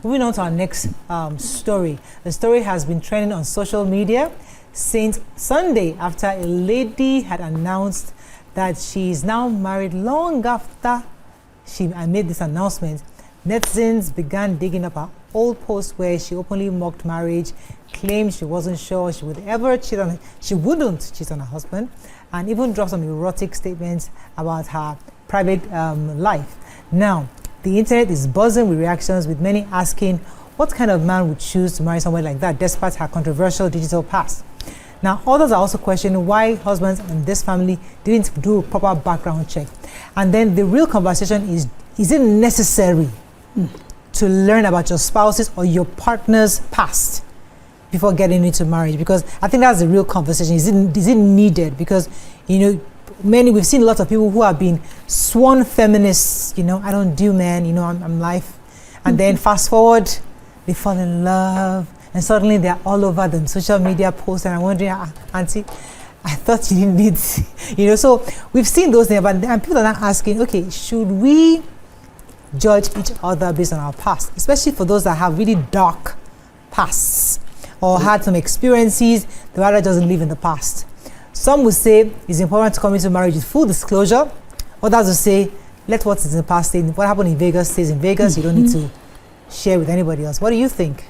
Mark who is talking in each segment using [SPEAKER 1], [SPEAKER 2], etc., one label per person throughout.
[SPEAKER 1] moving on to our next story. The story has been trending on social media since Sunday after a lady had announced that she is now married. Long after she made this announcement, netizens began digging up her old post where she openly mocked marriage, claimed she wasn't sure she wouldn't cheat on her husband, and even dropped some erotic statements about her private life. Now, the internet is buzzing with reactions, with many asking what kind of man would choose to marry someone like that despite her controversial digital past. Now, others are also questioning why husbands in this family didn't do a proper background check. And then the real conversation is it necessary to learn about your spouse's or your partner's past before getting into marriage? Because I think that's the real conversation. Is it needed? Because, we've seen a lot of people who have been sworn feminists, I don't do man, I'm life. And then fast forward, they fall in love, and suddenly they're all over the social media posts, and I'm wondering, auntie, I thought you didn't need, so we've seen those things, and people are now asking, okay, should we judge each other based on our past, especially for those that have really dark pasts or had some experiences the rather doesn't live in the past? Some would say it's important to come into marriage with full disclosure. Others will say, let what is in the past stay. What happened in Vegas stays in Vegas. You don't need to share with anybody else. What do you think,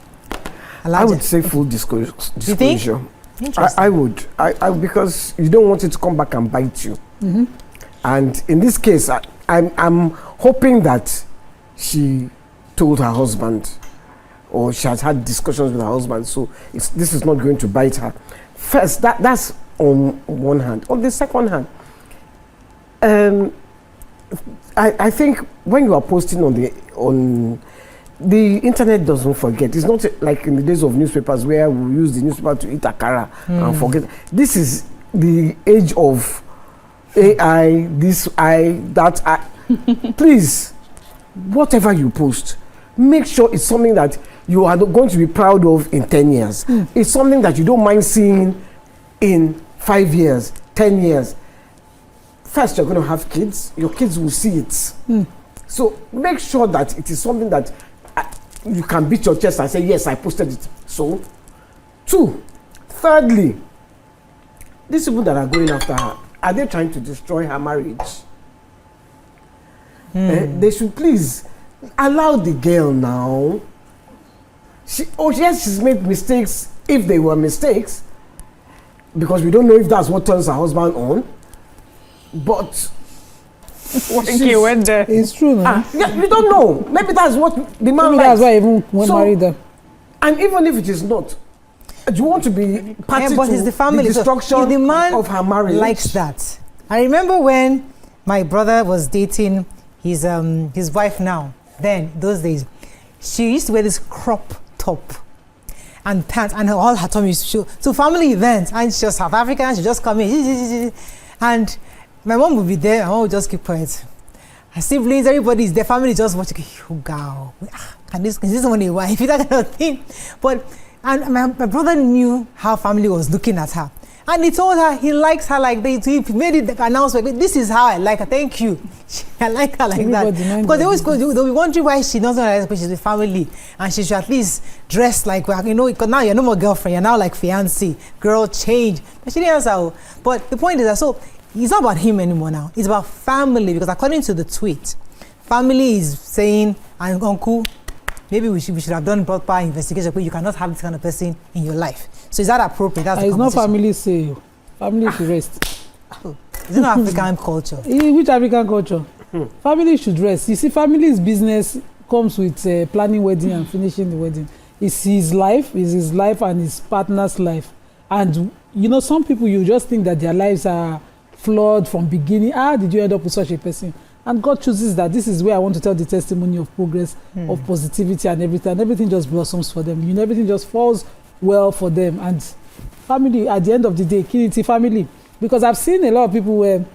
[SPEAKER 1] Elijah?
[SPEAKER 2] I would say full disclosure.
[SPEAKER 1] You think?
[SPEAKER 2] I would. I because you don't want it to come back and bite you. And in this case, I'm hoping that she told her husband, or she has had discussions with her husband, so this is not going to bite her. First, that's on one hand. On the second hand, I think when you are posting on the internet doesn't forget. It's not like in the days of newspapers where we use the newspaper to eat akara and forget. This is the age of AI, that. Please, whatever you post, make sure it's something that you are going to be proud of in 10 years. It's something that you don't mind seeing in 5 years, 10 years. First, you're going to have kids. Your kids will see it. So make sure that it is something that you can beat your chest and say, yes, I posted it. So, thirdly, these people that are going after her, are they trying to destroy her marriage? They should please allow the girl now. Yes, she's made mistakes, if they were mistakes, because we don't know if that's what turns her husband on. But
[SPEAKER 3] went there.
[SPEAKER 4] It's true, no?
[SPEAKER 2] You don't know. Maybe that's what the man likes.
[SPEAKER 4] That's why I even married them.
[SPEAKER 2] And even if it is not, do you want to be party
[SPEAKER 1] but
[SPEAKER 2] to
[SPEAKER 1] it's the family.
[SPEAKER 2] the destruction
[SPEAKER 1] So the man
[SPEAKER 2] of her marriage?
[SPEAKER 1] Likes that. I remember when my brother was dating his wife now. Then those days, she used to wear this crop top and pants, and all her tummy used to show. So family events, and she's South African. She just come in, and my mom would be there. My mom would just keep quiet. Her siblings, everybody is there. Family just watching. Oh, girl, is this one a wife? That kind of thing. But my brother knew how family was looking at her, and he told her he likes her like that. He made it the announcement. This is how I like her. Thank you. I like her like that. Because they always they'll be wondering why she doesn't like her, because she's with family, and she should at least dress like, because now you're no more girlfriend. You're now like fiancé. Girl, change. But she didn't answer. But the point is that it's not about him anymore now. It's about family, because according to the tweet, family is saying, and uncle, maybe we should have done proper investigation, but you cannot have this kind of person in your life. So is that appropriate? That's
[SPEAKER 4] it's not family say. Family should rest.
[SPEAKER 1] It's not African culture.
[SPEAKER 4] Which African culture? Family should rest. You see, family's business comes with planning wedding and finishing the wedding. It's his life and his partner's life. And some people, you just think that their lives are flawed from beginning. How did you end up with such a person? And God chooses that this is where I want to tell the testimony of progress, of positivity and everything. And everything just blossoms for them. Everything just falls well for them. And family, at the end of the day, Kinity family. Because I've seen a lot of people where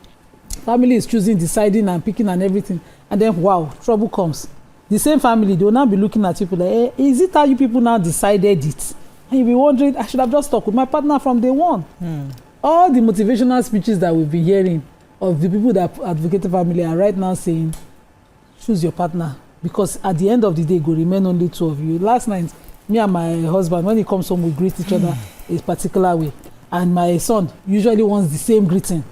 [SPEAKER 4] family is choosing, deciding and picking and everything. And then, wow, trouble comes. The same family, they will now be looking at people like, hey, is it how you people now decided it? And you'll be wondering, I should have just stuck with my partner from day one. All the motivational speeches that we've been hearing of the people that advocated family are right now saying, choose your partner because at the end of the day, go remain only two of you. Last night, me and my husband, when he comes home, we greet each other a particular way. And my son usually wants the same greeting.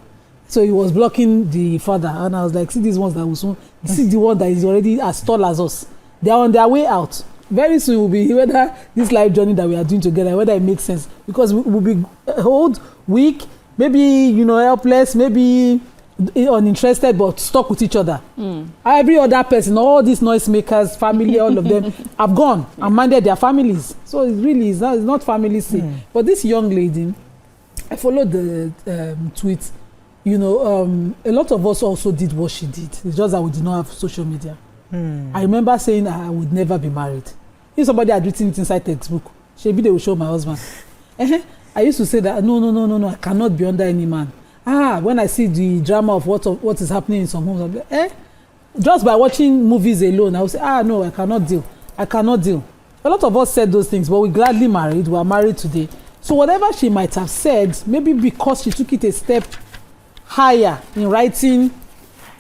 [SPEAKER 4] So he was blocking the father. And I was like, see these ones that will soon, see the one that is already as tall as us. They are on their way out. Very soon will be whether this life journey that we are doing together, whether it makes sense. Because we will be old, weak, maybe, helpless, maybe uninterested, but stuck with each other. Every other person, all these noisemakers, family, all of them have gone and minded their families. So it really is not family say. But this young lady, I followed the tweet. A lot of us also did what she did. It's just that we did not have social media. I remember saying I would never be married. If somebody had written it inside textbook, maybe they will show my husband. I used to say that no, I cannot be under any man. When I see the drama of what is happening in some homes, I'll be like, just by watching movies alone, I will say, no, I cannot deal. A lot of us said those things, but we gladly married. We are married today. So whatever she might have said, maybe because she took it a step higher in writing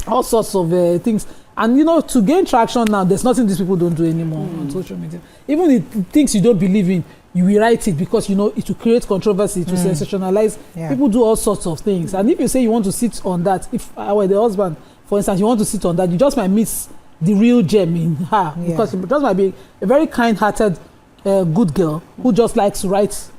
[SPEAKER 4] all sorts of things. And to gain traction now, there's nothing these people don't do anymore on social media. Even the things you don't believe in, you will write it because it will create controversy, to sensationalize. People do all sorts of things. And if you say you want to sit on that, if I were the husband, for instance, you want to sit on that, you just might miss the real gem in her. Because she just might be a very kind-hearted, good girl who just likes to write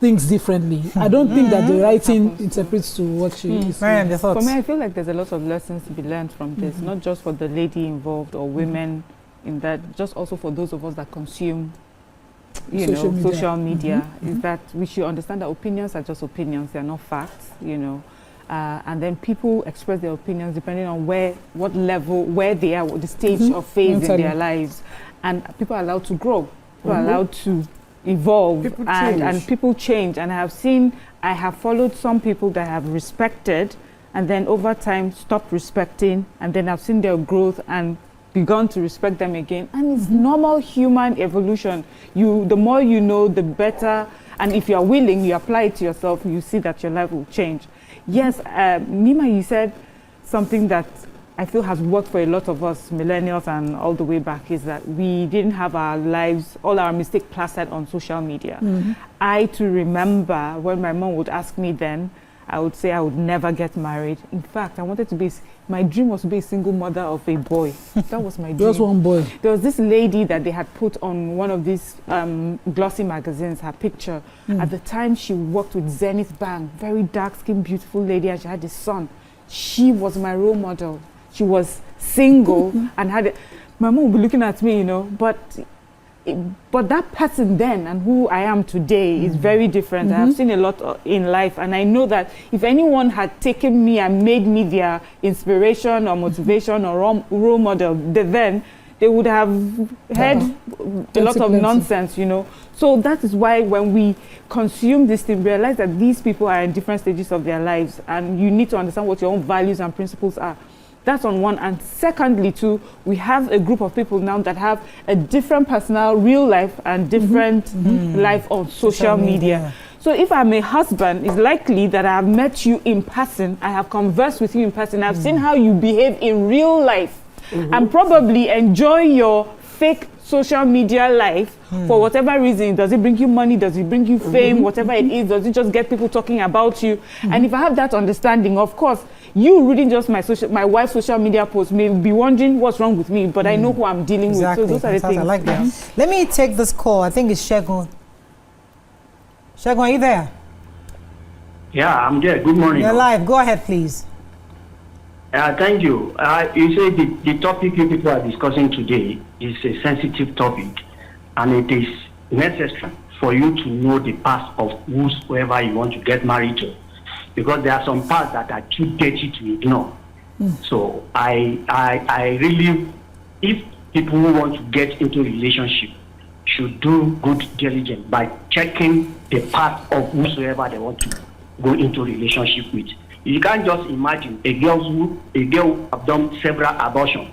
[SPEAKER 4] things differently. I don't think that the writing interprets to what she is.
[SPEAKER 1] Mariam, your thoughts?
[SPEAKER 3] For me, I feel like there's a lot of lessons to be learned from this, not just for the lady involved or women in that, just also for those of us that consume social media. Is that we should understand that opinions are just opinions, they're not facts, and then people express their opinions depending on what level, where they are, the stage or phase in their lives. And people are allowed to grow, people are allowed to evolve, and people change. And I have followed some people that have respected and then over time stopped respecting, and then I've seen their growth and begun to respect them again. And it's normal human evolution. The more you know, the better. And if you are willing, you apply it to yourself, you see that your life will change. Yes, Nima, you said something that I feel has worked for a lot of us millennials and all the way back, is that we didn't have our lives, all our mistakes plastered on social media. I too remember when my mom would ask me then, I would say I would never get married. In fact, my dream was to be a single mother of a boy. That was my dream.
[SPEAKER 4] Just one boy.
[SPEAKER 3] There was this lady that they had put on one of these glossy magazines, her picture. At the time, she worked with Zenith Bank, very dark-skinned, beautiful lady, and she had a son. She was my role model. She was single and my mom would be looking at me, but that person then and who I am today is very different. I have seen a lot in life, and I know that if anyone had taken me and made me their inspiration or motivation or role model, then they would have heard a lot of nonsense, So that is why when we consume this thing, realize that these people are in different stages of their lives, and you need to understand what your own values and principles are. That's on one. And secondly, too, we have a group of people now that have a different personal, real life and different life on social media. So if I'm a husband, it's likely that I have met you in person, I have conversed with you in person, I've seen how you behave in real life, and probably enjoy your fake social media life for whatever reason. Does it bring you money? Does it bring you fame? Whatever it is, does it just get people talking about you? And if I have that understanding, of course, you reading just my wife's social media post may be wondering what's wrong with me, but I know who I'm dealing with. So those are the things.
[SPEAKER 1] I like that. Let me take this call. I think it's Shegun. Shegun, are you there?
[SPEAKER 5] Yeah, I'm there. Good morning.
[SPEAKER 1] You're live. Go ahead, please.
[SPEAKER 5] Thank you. You say the topic you people are discussing today is a sensitive topic, and it is necessary for you to know the past of whoever you want to get married to, because there are some parts that are too dirty to ignore. So I really, if people who want to get into a relationship should do good diligence by checking the past of whosoever they want to go into a relationship with. You can't just imagine a girl who have done several abortions.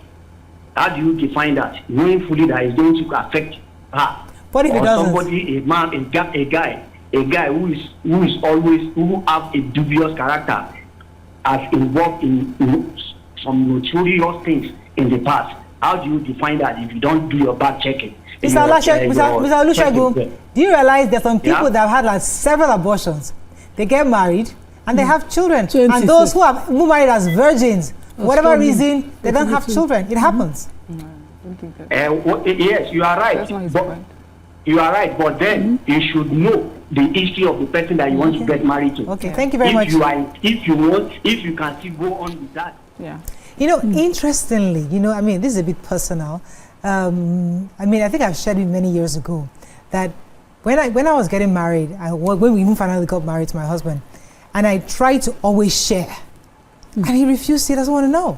[SPEAKER 5] How do you define that? Knowing fully that it's going to affect her.
[SPEAKER 1] What if it doesn't?
[SPEAKER 5] Somebody, a man, a guy who have a dubious character, has involved in some notorious things in the past. How do you define that if you don't do your back checking?
[SPEAKER 1] Mr. Olusegun, do you realize there's some people that have had like several abortions? They get married and they have children. And those who are married as virgins, whatever reason, they don't have children. It happens.
[SPEAKER 5] Yes, you are right. You are right, but then you should know the history of the person that you want to get married to.
[SPEAKER 1] Okay, thank you very much.
[SPEAKER 5] If you can still go on with that.
[SPEAKER 3] Yeah.
[SPEAKER 1] You know, interestingly, you know, I mean, this is a bit personal. I mean, I think I've shared it many years ago that when I was getting married, when we even finally got married to my husband, and I tried to always share, and he refused. He doesn't want to know.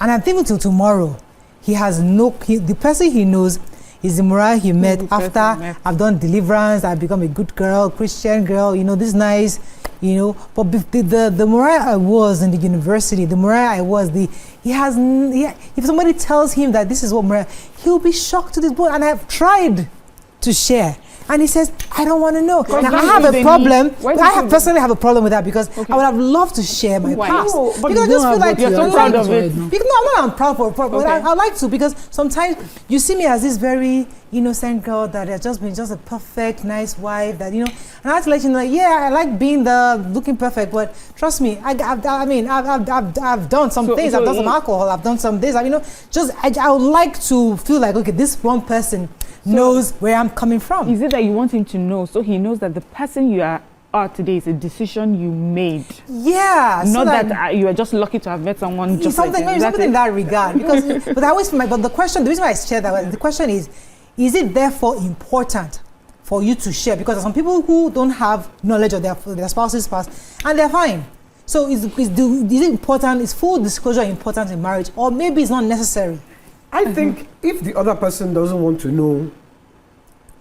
[SPEAKER 1] And I'm thinking till tomorrow, he has the person he knows is the Mariah he met after I've done deliverance, I've become a good girl, Christian girl, you know, this nice, you know. But the Mariah I was in the university, the Mariah I was, if somebody tells him that this is what Mariah, he'll be shocked to this bone. And I've tried to share. And he says, I don't want to know. Now, I have a problem. I personally have a problem with that because I would have loved to share my past.
[SPEAKER 2] No, but
[SPEAKER 1] because I just feel like
[SPEAKER 3] you're so proud of it.
[SPEAKER 1] Because, no, I'm proud for it, but I like to, because sometimes you see me as this very innocent girl that has just been just a perfect, nice wife that, you know, and I have to let you know, yeah, I like being looking perfect, but trust me, I've done some things, I've done some alcohol, I've done some this, you know, just, I would like to feel like, okay, this one person knows where I'm coming from.
[SPEAKER 3] Is it that you want him to know so he knows that the person you are today is a decision you made?
[SPEAKER 1] Yeah.
[SPEAKER 3] Not so that you are just lucky to have met someone just
[SPEAKER 1] something,
[SPEAKER 3] like
[SPEAKER 1] something in that regard. Because, but the reason why I share that, the question is it therefore important for you to share? Because there are some people who don't have knowledge of their spouse's past and they're fine. So is it important, is full disclosure important in marriage, or maybe it's not necessary?
[SPEAKER 2] I think if the other person doesn't want to know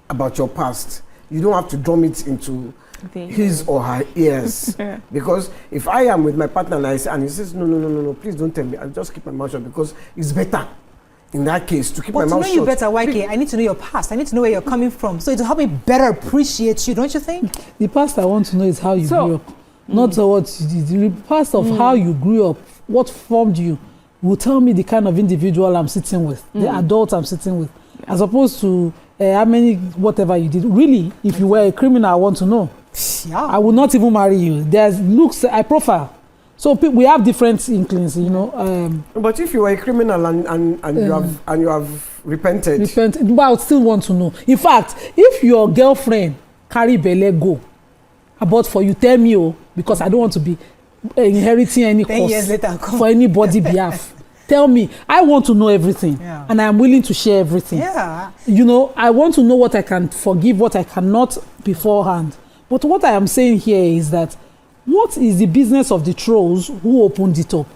[SPEAKER 2] about your past, you don't have to drum it into his or her ears. Because if I am with my partner and he says, no, please don't tell me, I'll just keep my mouth shut, because it's better in that case to keep my mouth shut.
[SPEAKER 1] But to know you better, YK, I need to know your past. I need to know where you're coming from. So it will help me better appreciate you, don't you think?
[SPEAKER 4] The past I want to know is how you grew up, not what you did. The past of how you grew up, what formed you, will tell me the kind of individual I'm sitting with, the adult I'm sitting with, as opposed to how many whatever you did. Really, if you were a criminal, I want to know.
[SPEAKER 1] Yeah.
[SPEAKER 4] I will not even marry you. There's looks I profile. So we have different inklings, you know.
[SPEAKER 2] But if you were a criminal and you have repented,
[SPEAKER 4] but I would still want to know. In fact, if your girlfriend carry belle go abort for you, tell me, because I don't want to be inheriting any cost for anybody behalf. Tell me. I want to know everything, and I'm willing to share everything.
[SPEAKER 1] Yeah.
[SPEAKER 4] You know, I want to know what I can forgive, what I cannot beforehand. But what I am saying here is that what is the business of the trolls who opened it up?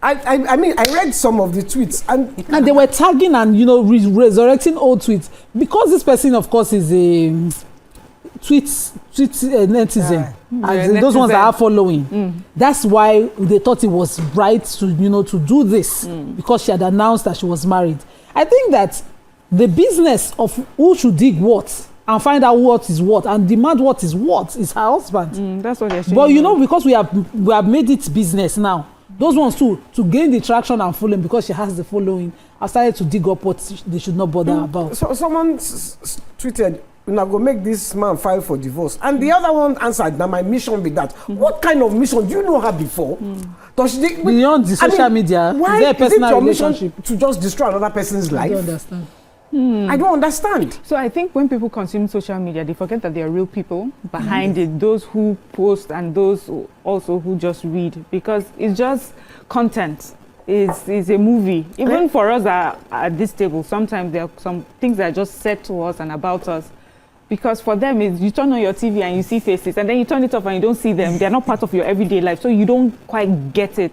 [SPEAKER 2] I mean, I read some of the tweets
[SPEAKER 4] and they were tagging and, you know, resurrecting old tweets, because this person, of course, is a tweet netizen, and those ones that are following. That's why they thought it was right to, you know, to do this, because she had announced that she was married. I think that the business of who should dig what and find out what is what and demand what is her husband.
[SPEAKER 3] That's what they're saying.
[SPEAKER 4] But you know, because we have made it business now, those ones too, to gain the traction and following, because she has the following, I started to dig up what they should not bother about.
[SPEAKER 2] So someone tweeted, "Now go make this man file for divorce," and the other one answered, "Now my mission be that." What kind of mission? Do you know her before? Does she,
[SPEAKER 4] beyond the social media,
[SPEAKER 2] why
[SPEAKER 4] is there a personal
[SPEAKER 2] is it your
[SPEAKER 4] relationship
[SPEAKER 2] mission to just destroy another person's life?
[SPEAKER 4] I don't understand.
[SPEAKER 2] I don't understand.
[SPEAKER 3] So I think when people consume social media, they forget that there are real people behind it, those who post and those also who just read, because it's just content. Is a movie. Even for us at this table, sometimes there are some things that are just said to us and about us, because for them is you turn on your TV and you see faces, and then you turn it off and you don't see them. They're not part of your everyday life, so you don't quite get it.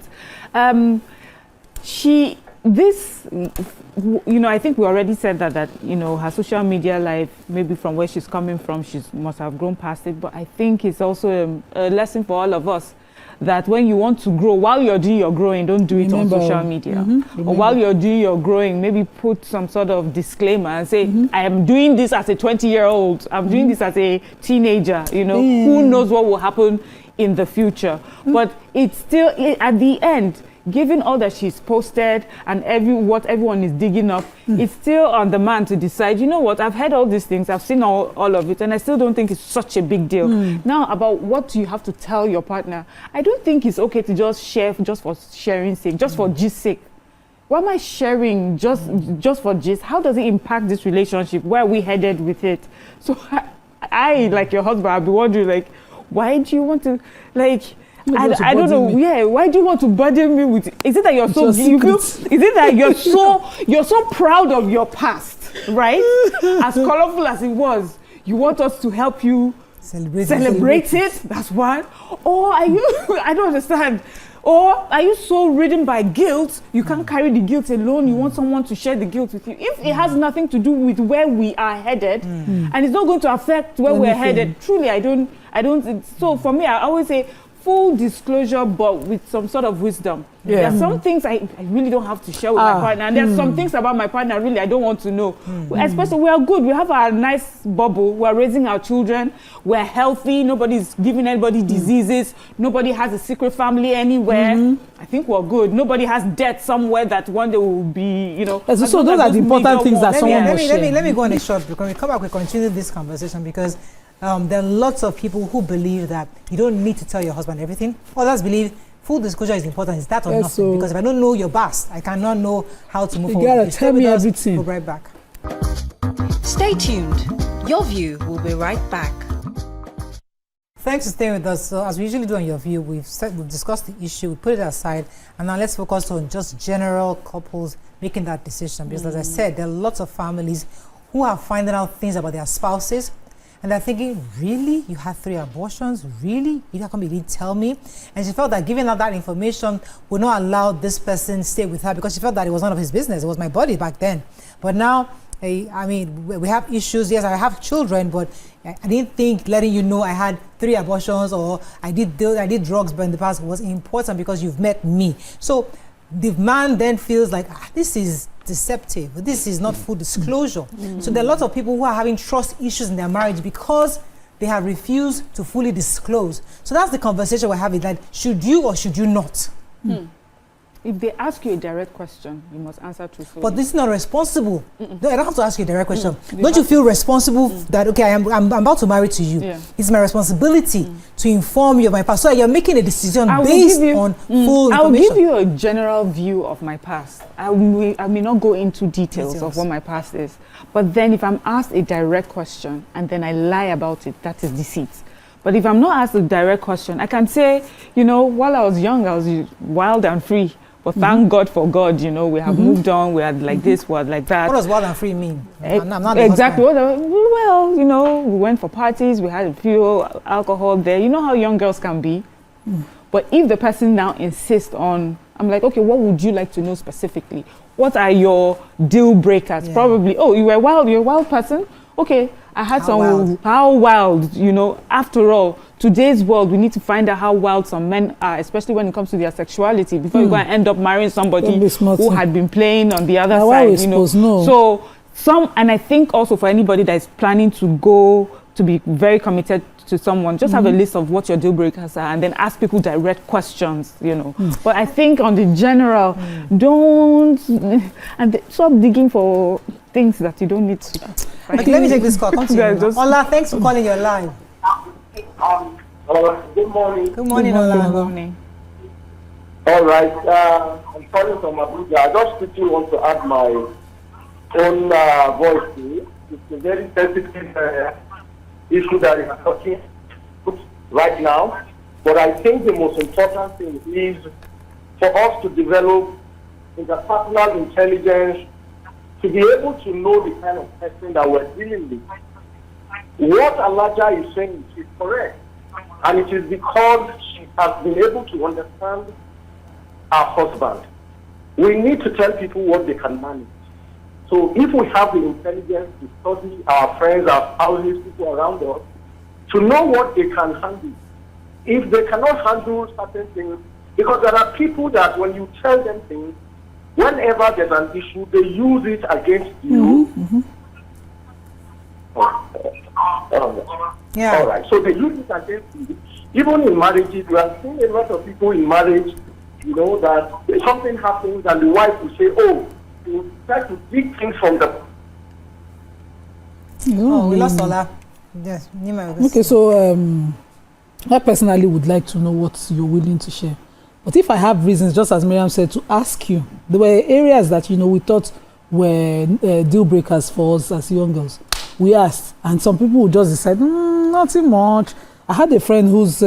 [SPEAKER 3] You know, I think we already said that you know, her social media life, maybe from where she's coming from, she must have grown past it. But I think it's also a lesson for all of us, that when you want to grow, while you're doing your growing, don't do it on social media. Or while you're doing your growing, maybe put some sort of disclaimer and say, I am doing this as a 20-year-old. I'm doing this as a teenager. You know, who knows what will happen in the future. But it's still, at the end, given all that she's posted and what everyone is digging up, it's still on the man to decide, you know what, I've heard all these things, I've seen all of it, and I still don't think it's such a big deal. Now, about what you have to tell your partner, I don't think it's okay to just share just for sharing's sake, just for gist sake. Why am I sharing just for gist? How does it impact this relationship? Where are we headed with it? So I like your husband, I'll be wondering, like, why do you want to, like, I don't know. Me. Yeah, why do you want to burden me with? Is it that you're so? Is it that you're so proud of your past, right? As colorful as it was, you want us to help you celebrate it. That's one. Or are you? I don't understand. Or are you so ridden by guilt, you can't carry the guilt alone, you want someone to share the guilt with you? If it has nothing to do with where we are headed, and it's not going to affect where we're headed, truly, I don't, so for me, I always say, full disclosure, but with some sort of wisdom. There are some things I really don't have to share with my partner, and there are some things about my partner really I don't want to know. Especially, we are good. We have our nice bubble. We're raising our children. We're healthy. Nobody's giving anybody diseases. Nobody has a secret family anywhere. I think we're good. Nobody has debt somewhere that one day will be, you know.
[SPEAKER 4] So those are the important things that someone must share.
[SPEAKER 1] Let me go on a short, because when we come back, we continue this conversation, because there are lots of people who believe that you don't need to tell your husband everything. Others believe full disclosure is important. Is that or nothing? So because if I don't know your past, I cannot know how to move forward.
[SPEAKER 4] You gotta tell me everything.
[SPEAKER 1] We'll be right back.
[SPEAKER 6] Stay tuned. Your View will be right back.
[SPEAKER 1] Thanks for staying with us. So as we usually do on Your View, we've discussed the issue, we put it aside, and now let's focus on just general couples making that decision. Because as I said, there are lots of families who are finding out things about their spouses, and they're thinking, really? You had 3 abortions? Really? You can't really tell me? And she felt that giving out that information would not allow this person to stay with her, because she felt that it was none of his business. It was my body back then. But now, I mean, we have issues. Yes, I have children, but I didn't think letting you know I had 3 abortions or I did drugs but in the past was important because you've met me. So the man then feels like, this is deceptive. This is not full disclosure. So there are lots of people who are having trust issues in their marriage because they have refused to fully disclose. So that's the conversation we're having, that should you or should you not?
[SPEAKER 3] If they ask you a direct question, you must answer truthfully.
[SPEAKER 1] But this is not responsible. No, I don't have to ask you a direct question. Don't you feel responsible that, okay, I'm about to marry to you. It's my responsibility to inform you of my past. So you're making a decision based on full information.
[SPEAKER 3] I will give you a general view of my past. I may not go into details of what my past is. But then if I'm asked a direct question and then I lie about it, that is deceit. But if I'm not asked a direct question, I can say, you know, while I was young, I was wild and free. But thank God for God, you know, we have moved on, we had like this, we had like that.
[SPEAKER 1] What does wild and free mean?
[SPEAKER 3] I'm not exactly. Well, you know, we went for parties, we had a few alcohol there. You know how young girls can be. But if the person now insists on, I'm like, okay, what would you like to know specifically? What are your deal breakers? Probably, oh, you're a wild person? Okay, I had how wild, you know, after all, today's world, we need to find out how wild some men are, especially when it comes to their sexuality, before you go and end up marrying somebody who had been playing on the other side, you know. So and I think also for anybody that is planning to go to be very committed to someone, just have a list of what your deal breakers are and then ask people direct questions, you know. But I think on the general, stop digging for things that you don't need to.
[SPEAKER 1] Okay, let me take this call. Continue. Ola, thanks for calling your line.
[SPEAKER 7] Good morning.
[SPEAKER 1] Good morning, Ola.
[SPEAKER 3] Good morning.
[SPEAKER 7] All right. I'm calling from Abuja. I just quickly want to add my own voice to it. It's a very sensitive issue that we are talking right now. But I think the most important thing is for us to develop interpersonal intelligence to be able to know the kind of person that we're dealing with. What Alaja is saying is correct. And it is because she has been able to understand her husband. We need to tell people what they can manage. So if we have the intelligence to study our friends, our spouses, people around us, to know what they can handle. If they cannot handle certain things, because there are people that when you tell them things, whenever there's an issue, they use it against you. All right. So they use it against you. Even in marriages, we are seeing a lot of people in marriage you know, that something happens and the wife will say, oh, you try to dig things from the...
[SPEAKER 1] Oh, we lost Ola. Yes.
[SPEAKER 4] Okay, so I personally would like to know what you're willing to share. But if I have reasons, just as Miriam said, to ask you, there were areas that, you know, we thought were deal breakers for us as young girls. We asked, and some people would just decide, nothing much. I had a friend whose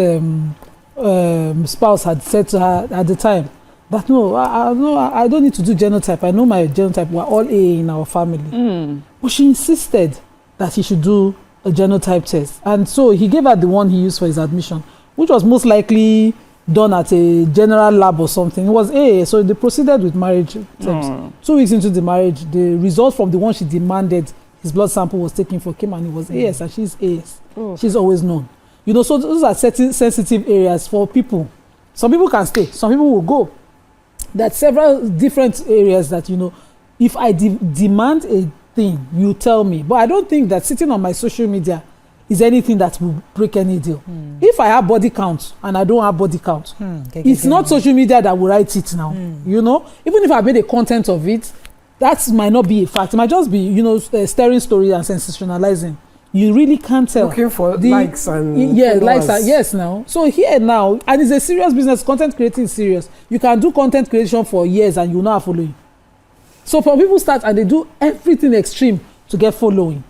[SPEAKER 4] spouse had said to her at the time that, no, I don't need to do genotype. I know my genotype. We're all A in our family. But she insisted that he should do a genotype test. And so he gave her the one he used for his admission, which was most likely done at a general lab or something. It was A, so they proceeded with marriage terms. 2 weeks into the marriage, the result from the one she demanded his blood sample was taken for came and it was AS, and she's AS. She's always known. You know, so those are certain sensitive areas for people. Some people can stay, some people will go. There are several different areas that, you know, if I demand a thing, you tell me. But I don't think that sitting on my social media is anything that will break any deal. If I have body count and I don't have body count, it's not social media that will write it now. You know, even if I made a content of it, that might not be a fact. It might just be, you know, stirring story and sensationalizing. You really can't tell.
[SPEAKER 2] Looking for likes and
[SPEAKER 4] likes and yes now. So here now, and it's a serious business. Content creating is serious. You can do content creation for years and you'll not have following. So for people start and they do everything extreme to get following.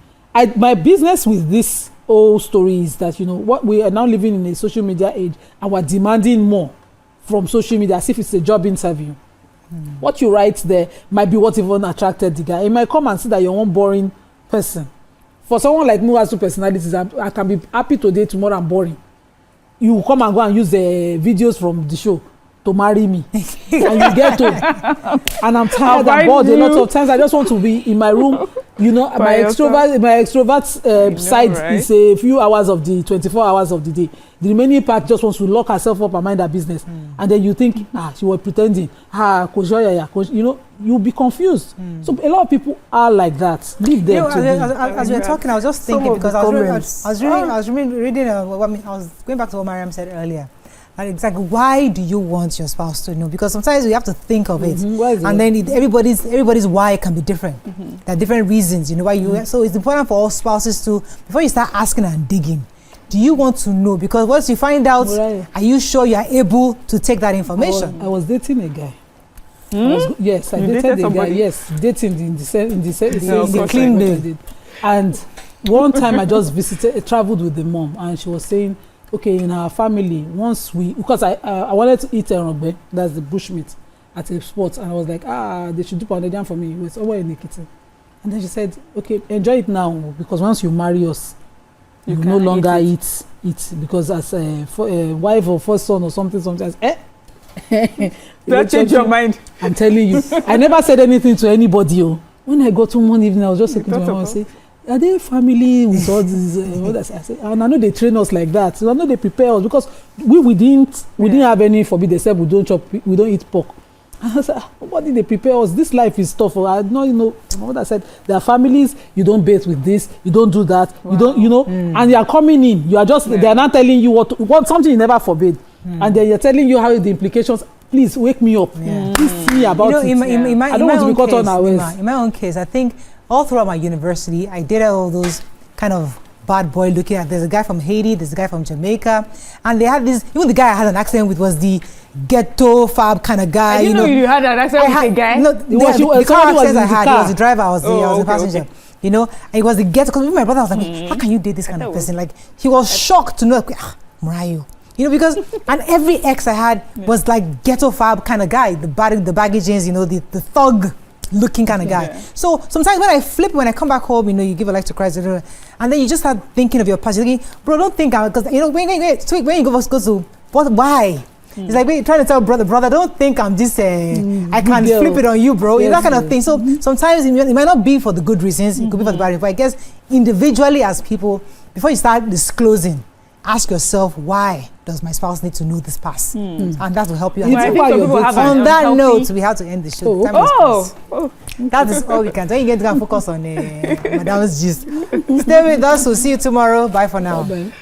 [SPEAKER 4] My business with this whole story is that, you know, what we are now living in a social media age and we're demanding more from social media as if it's a job interview. What you write there might be what even attracted the guy. He might come and see that you're one boring person. For someone like me who has two personalities, I can be happy today, tomorrow I'm boring. You come and go and use the videos from the show to marry me and you get to and I'm tired and bored a lot of times. I just want to be in my room, you know. My extrovert side is a few hours of the 24 hours of the day. The remaining part just wants to lock herself up and mind her business. And then you think, she was pretending, you know, you'll be confused. So a lot of people are like that. Leave them to
[SPEAKER 1] as we were talking, I was just thinking, because I was reading I was going back to what Mariam said earlier. And it's like, why do you want your spouse to know? Because sometimes you have to think of it, and then everybody's why can be different. There are different reasons, you know, why you. So it's important for all spouses to, before you start asking and digging, do you want to know? Because once you find out, are you sure you are able to take that information?
[SPEAKER 4] I was dating a guy. I dated a guy. Yes, dating in the clean day. And one time I just traveled with the mom, and she was saying, okay, in our family, because I wanted to eat erogbe, that's the bushmeat, at a spot, and I was like, they should do pounded yam for me. It was somewhere in the kitchen. And then she said, okay, enjoy it now, because once you marry us, you no longer eat it, because as a wife or first son or something, sometimes,
[SPEAKER 3] don't change your mind.
[SPEAKER 4] I'm telling you. I never said anything to anybody. When I got home one evening, I was just looking to my mom and say, are they family with all these I said, and I know they train us like that. So I know they prepare us, because we didn't have any forbid, except we don't eat pork. And I said, what did they prepare us? This life is tough. I know, you know, my mother said, there are families, you don't bathe with this, you don't do that, you don't, you know, and you are coming in, you are just, they are not telling you what something you never forbid. And then you're telling you how the implications. Please wake me up. Please see me about it. I don't want to be caught unawares.
[SPEAKER 1] In my own case, I think all throughout my university, I did all those kind of bad boy looking at. There's a guy from Haiti, there's a guy from Jamaica, and they had this. Even the guy I had an accent with was the ghetto fab kind of guy.
[SPEAKER 3] You know, you had an accent with a guy.
[SPEAKER 1] No, the car accent I had. He was the driver. I was the passenger. Okay. You know, and it was the ghetto. Because my brother was like, how can you date this kind of person? Like, he was shocked to know, Murayo. You know, because and every ex I had was like ghetto fab kind of guy, the baggy jeans, you know, the thug looking kind of guy. So sometimes when I come back home, you know, you give a life to Christ, and then you just start thinking of your past. You're thinking, bro, don't think, because you know, when you go to what, why? It's like when you're trying to tell brother, don't think I'm this. I can flip it on you, bro. You know, that kind of thing. So sometimes it might not be for the good reasons. It could be for the bad reasons. But I guess individually as people, before you start disclosing, ask yourself, why does my spouse need to know this past? And that will help you. On that note, we have to end the show. That is all we can do. You get to focus on Madam's gist. Stay with us. We'll see you tomorrow. Bye for now. Bye.